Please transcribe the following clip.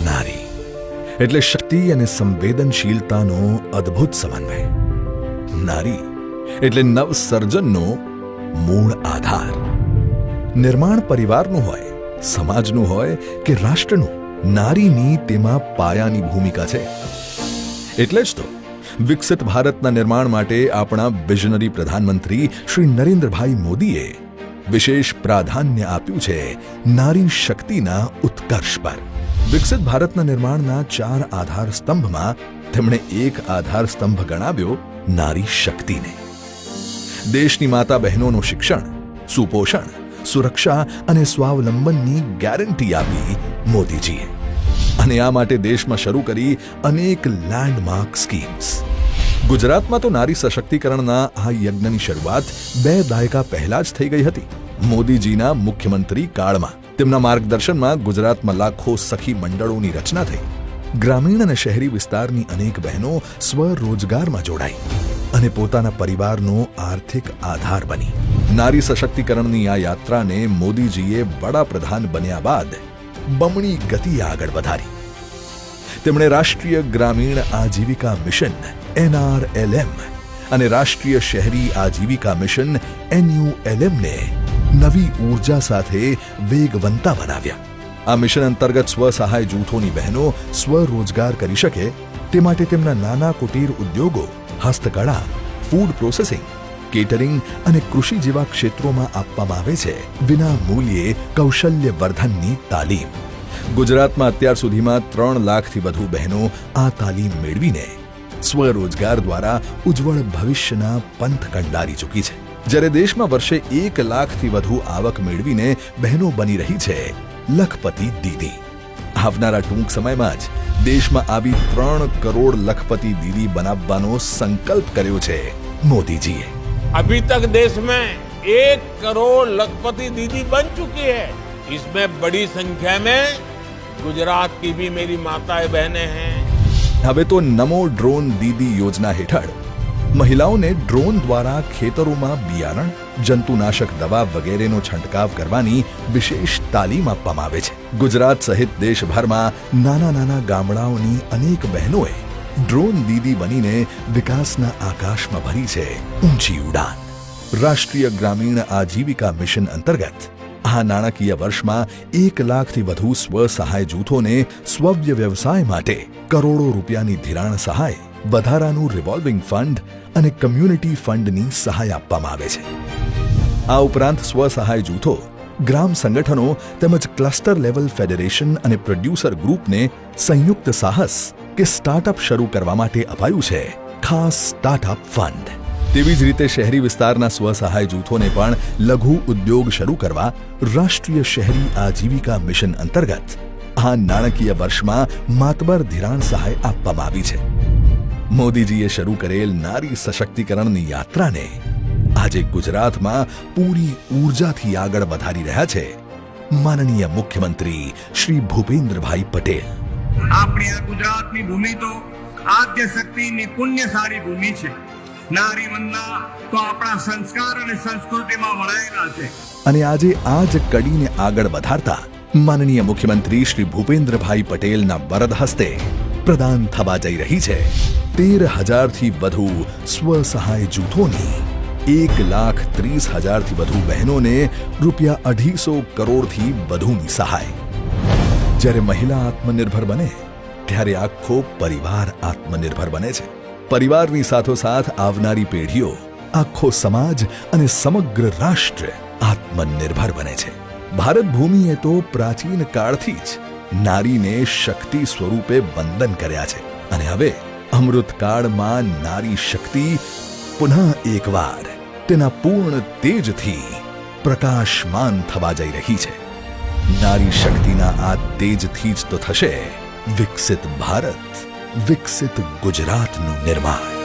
નારી એટલે શક્તિ અને સંવેદનશીલતાનો અદ્ભુત સમન્વય. નારી એટલે નવસર્જનનો મૂળ આધાર. નિર્માણ પરિવારનું હોય, સમાજનું હોય કે રાષ્ટ્રનું, નારીની તેમાં પાયાની ભૂમિકા છે. એટલે જ તો વિકસિત ભારતના નિર્માણ માટે આપણા વિઝનરી પ્રધાનમંત્રી શ્રી નરેન્દ્રભાઈ મોદીએ વિશેષ પ્રાધાન્ય આપ્યું છે નારી શક્તિના ઉત્કર્ષ પર. વિકસિત ભારતના નિર્માણના 4 આધાર સ્તંભમાં તેમણે એક આધાર સ્તંભ ગણાવ્યો નારી શક્તિને. દેશની માતા બહેનોનું શિક્ષણ, સુપોષણ, સુરક્ષા અને સ્વાવલંબનની ગેરંટી આપી મોદીજીએ. અને આ માટે દેશમાં શરૂ કરી અનેક લેન્ડમાર્ક સ્કીમ્સ. ગુજરાતમાં તો નારી સશક્તિકરણના આ યજ્ઞની શરૂઆત 2 દાયકા પહેલા જ થઈ ગઈ હતી. મોદીજીના મુખ્યમંત્રી કાળમાં તેમના માર્ગદર્શનમાં ગુજરાતમાં લાખો સખી મંડળોની રચના થઈ. ગ્રામીણ અને શહેરી વિસ્તારની અનેક બહેનો સ્વરોજગારમાં જોડાઈ અને પોતાના પરિવારનો આર્થિક આધાર બની. નારી સશક્તિકરણની આ યાત્રાને મોદીજીએ વડાપ્રધાન બન્યા બાદ બમણી ગતિએ આગળ વધારી. તેમણે રાષ્ટ્રીય ગ્રામીણ આજીવિકા મિશન NRLM અને રાષ્ટ્રીય શહેરી આજીવિકા મિશન NULM ને નવી ઊર્જા સાથે વેગવંતા બનાવ્યા. આ મિશન અંતર્ગત સ્વસહાય જૂથોની બહેનો સ્વરોજગાર કરી શકે તે માટે તેમના નાના કુટીર ઉદ્યોગો, હસ્તકળા, ફૂડ પ્રોસેસિંગ, કેટરિંગ અને કૃષિ જેવા ક્ષેત્રોમાં આપવામાં આવે છે વિના મૂલ્યે કૌશલ્યવર્ધનની તાલીમ. ગુજરાતમાં અત્યાર સુધીમાં 3 લાખથી વધુ બહેનો આ તાલીમ મેળવીને સ્વરોજગાર દ્વારા ઉજ્જવળ ભવિષ્યના પંથ કંડારી ચૂકી છે. જ્યારે દેશમાં વર્ષે 1 લાખથી વધુ આવક મેળવીને બહેનો બની રહી છે લખપતિ દીદી. આવનારા ટૂંક સમયમાં જ દેશમાં આવી 3 કરોડ લખપતિ દીદી બનાવવાનો સંકલ્પ કર્યો છે મોદીજીએ. अभी तक देश में 1 करोड़ लखपति दीदी बन चुकी है. इसमें बड़ी संख्या में गुजरात की भी मेरी माताएं बहनें हैं. હવે તો નમો ડ્રોન દીદી યોજના હેઠળ મહિલાઓને ડ્રોન દ્વારા ખેતરોમાં બિયારણ, જંતુનાશક દવા વગેરેનો છંટકાવ કરવાની વિશેષ તાલીમ આપવામાં આવે છે. ગુજરાત સહિત દેશભરમાં નાના નાના ગામડાઓની અનેક બહેનોએ ડ્રોન દીદી બનીને વિકાસના આકાશમાં ભરી છે ઊંચી ઉડાન. રાષ્ટ્રીય ગ્રામીણ આજીવિકા મિશન અંતર્ગત આ નાણાકીય વર્ષમાં 1 લાખથી વધુ સ્વસહાય જૂથોને સ્વવ્ય વ્યવસાય માટે કરોડો રૂપિયાની ધિરાણ સહાય, વધારાનું રિવોલ્વિંગ ફંડ અને કમ્યુનિટી ફંડની સહાય આપવામાં આવે છે. આ ઉપરાંત સ્વસહાય જૂથો, ગ્રામ સંગઠનો તેમજ ક્લસ્ટર લેવલ ફેડરેશન અને પ્રોડ્યુસર ગ્રુપને સંયુક્ત સાહસ કે સ્ટાર્ટઅપ શરૂ કરવા માટે અપાયું છે ખાસ સ્ટાર્ટઅપ ફંડ. તેવી જ રીતે શહેરી વિસ્તારના સ્વસહાય જૂથોને પણ લઘુ ઉદ્યોગ શરૂ કરવા રાષ્ટ્રીય શહેરી આજીવિકા મિશન અંતર્ગત આ નાણાકીય વર્ષમાં માતબર ધિરાણ સહાય આપવામાં આવી છે. મોદીજીએ શરૂ કરેલ નારી સશક્તિકરણની યાત્રાને આજે ગુજરાતમાં પૂરી ઊર્જાથી આગળ વધારી રહ્યા છે માનનીય મુખ્યમંત્રી શ્રી ભૂપેન્દ્રભાઈ પટેલ. આપણી આ ગુજરાતની ભૂમિ તો આદ્ય શક્તિની પુણ્યશાળી ભૂમિ છે. નારી વંદના તો આપણા સંસ્કાર અને સંસ્કૃતિમાં વણાયેલા છે. અને આજે આ જ કડીને આગળ વધારતા માનનીય મુખ્યમંત્રી શ્રી ભૂપેન્દ્રભાઈ પટેલના વરદ હસ્તે પ્રદાન થવા જઈ રહી છે 13,000થી વધુ સ્વસહાય જૂથોની 1,30,000થી વધુ બહેનોને રૂપિયા 250 કરોડથી વધુની સહાય. જ્યારે મહિલા આત્મનિર્ભર બને ત્યારે આખો પરિવાર આત્મનિર્ભર બને છે. પરિવારની સાથોસાથ આવનારી પેઢીઓ, આખો સમાજ અને સમગ્ર રાષ્ટ્ર આત્મનિર્ભર બને છે. ભારત ભૂમિએ તો પ્રાચીન કાળથી જ નારીને શક્તિ સ્વરૂપે વંદન કર્યા છે અને હવે અમૃતકાળમાં નારી શક્તિ પુનઃ એકવાર તેના પૂર્ણ તેજથી પ્રકાશમાન થવા જઈ રહી છે. નારી શક્તિના આ તેજથી જ તો થશે વિકસિત ભારત, વિકસિત ગુજરાતનું નિર્માણ.